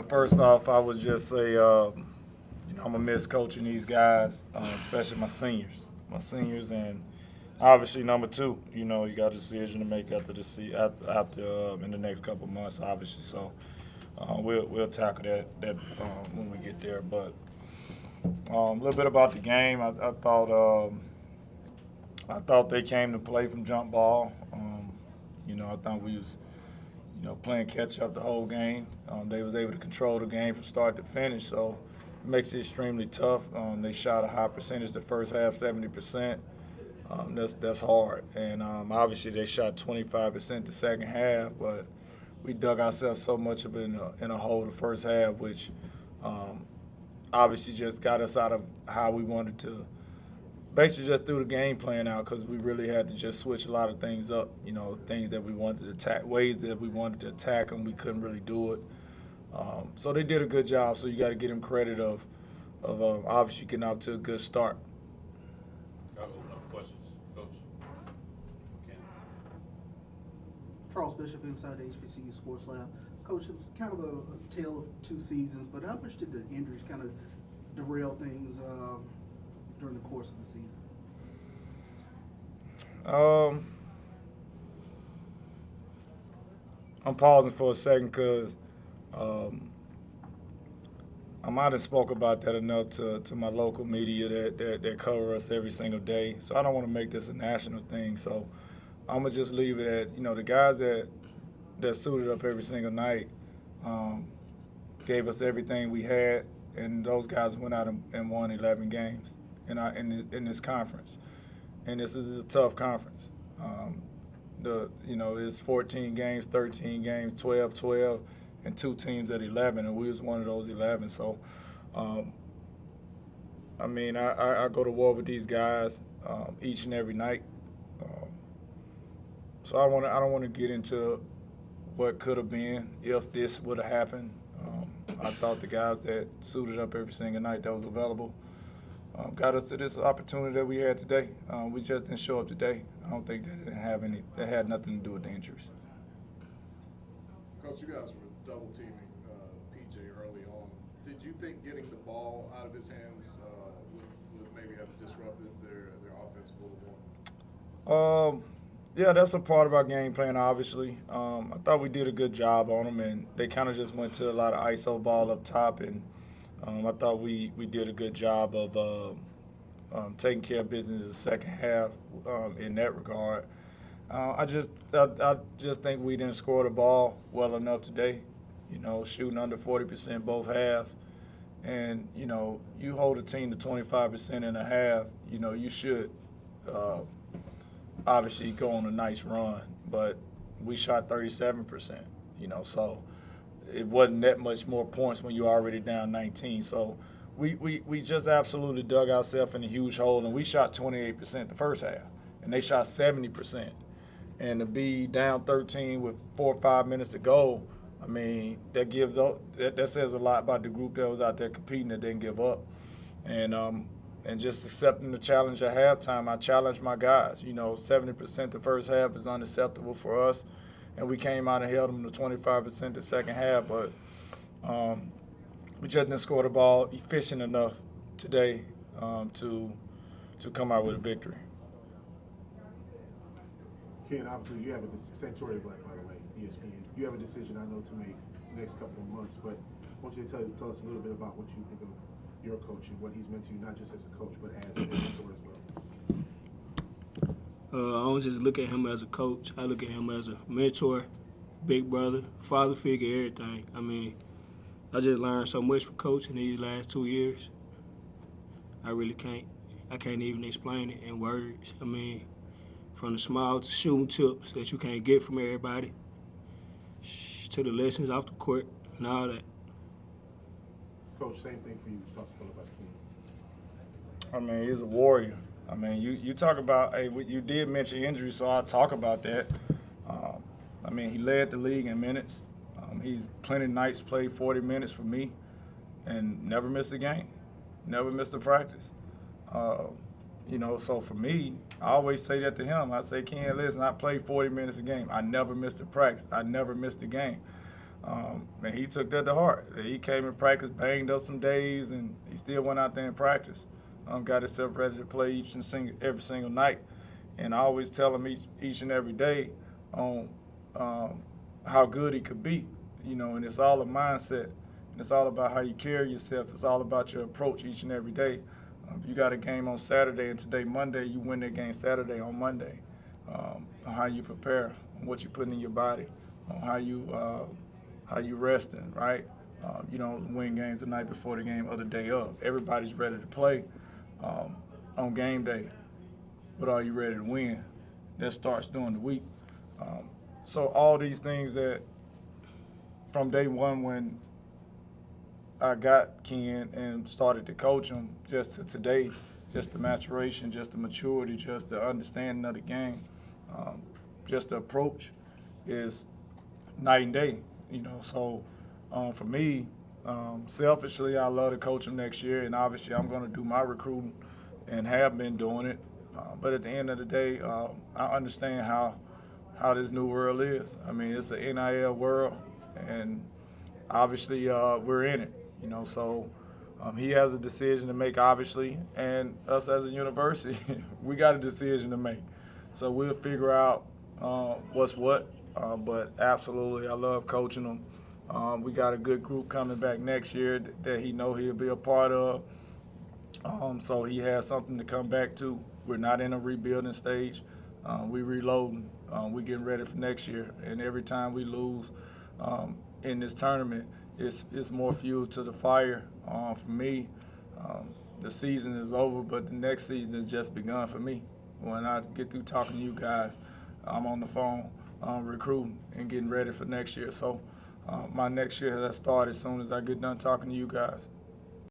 First off, I would just say, I'm gonna miss coaching these guys, especially my seniors. And obviously number two, you got a decision to make after in the next couple of months, obviously. So we'll tackle that when we get there. But a little bit about the game. I thought they came to play from jump ball. I thought we was playing catch up the whole game. They was able to control the game from start to finish, so it makes it extremely tough. They shot a high percentage the first half, 70%. That's hard, and obviously they shot 25% the second half, but we dug ourselves so much of it in a hole the first half, which obviously just got us out of how we wanted to. Basically just threw the game plan out because we really had to just switch a lot of things up, things that we wanted to attack, ways that we wanted to attack them, we couldn't really do it. So they did a good job, so you got to give them credit of obviously getting out to a good start. I'll open up for questions. Coach. Charles Bishop inside the HBCU Sports Lab. Coach, it was kind of a tale of two seasons, but how much did the injuries kind of derail things during the course of the season? I'm pausing for a second because I might have spoke about that enough to my local media that cover us every single day. So I don't want to make this a national thing. So I'm gonna just leave it at the guys that suited up every single night gave us everything we had, and those guys went out and won 11 games in this conference, and this is a tough conference. It's 14 games, 13 games, 12, and two teams at 11, and we was one of those 11. So, I go to war with these guys each and every night. So I don't want to get into what could have been if this would have happened. I thought the guys that suited up every single night that was available got us to this opportunity that we had today. We just didn't show up today. I don't think that had nothing to do with the injuries. Coach, you guys were double teaming PJ early on. Did you think getting the ball out of his hands would maybe have disrupted their offensive little more? Yeah, that's a part of our game plan, obviously. I thought we did a good job on them, and they kind of just went to a lot of ISO ball up top, and I thought we did a good job of taking care of business in the second half in that regard. I just think we didn't score the ball well enough today. Shooting under 40% both halves, and you hold a team to 25% in a half. You should obviously go on a nice run, but we shot 37%. So it wasn't that much more points when you're already down 19. So we just absolutely dug ourselves in a huge hole, and we shot 28% the first half, and they shot 70%. And to be down 13 with 4 or 5 minutes to go, that says a lot about the group that was out there competing that didn't give up. And just accepting the challenge at halftime, I challenged my guys. 70% the first half is unacceptable for us, and we came out and held them to 25% the second half. But we just didn't score the ball efficient enough today to come out with a victory. Ken, obviously you have Santoria Black, by the way, ESPN. You have a decision I know to make next couple of months, but I want you to tell us a little bit about what you think of your coach and what he's meant to you, not just as a coach, but as a mentor as well. I don't just look at him as a coach. I look at him as a mentor, big brother, father figure, everything. I just learned so much from coaching these last 2 years. I really can't. I can't even explain it in words. From the small to shooting tips that you can't get from everybody, to the lessons off the court and all that. Coach, same thing for you. Talk about Ken. He's a warrior. You talk about, you did mention injury, so I'll talk about that. He led the league in minutes. He's plenty of nights played 40 minutes for me and never missed a game, never missed a practice. So for me, I always say that to him. I say, Ken, listen, I played 40 minutes a game. I never missed a practice. I never missed a game. And he took that to heart. He came in practice, banged up some days, and he still went out there and practiced. Got himself ready to play every single night. And I always tell him each and every day on how good he could be, and it's all a mindset. And it's all about how you carry yourself. It's all about your approach each and every day. If you got a game on Saturday and today Monday, you win that game Saturday on Monday. How you prepare, what you put in your body, how you resting, right? You don't win games the night before the game or the day of. Everybody's ready to play on game day, but are you ready to win? That starts during the week. So all these things that from day one when I got Ken and started to coach him, just to today, just the maturation, just the maturity, just the understanding of the game, just the approach is night and day, So for me, selfishly, I love to coach him next year, and obviously I'm going to do my recruiting and have been doing it. But at the end of the day, I understand how this new world is. I mean, it's an NIL world, and obviously we're in it, So he has a decision to make, obviously, and us as a university, we got a decision to make. So we'll figure out what's what. But absolutely, I love coaching him. We got a good group coming back next year that he'll be a part of. So he has something to come back to. We're not in a rebuilding stage. We reloading. We're getting ready for next year. And every time we lose in this tournament, it's more fuel to the fire. For me, the season is over, but the next season has just begun for me. When I get through talking to you guys, I'm on the phone recruiting and getting ready for next year. So my next year has started as soon as I get done talking to you guys.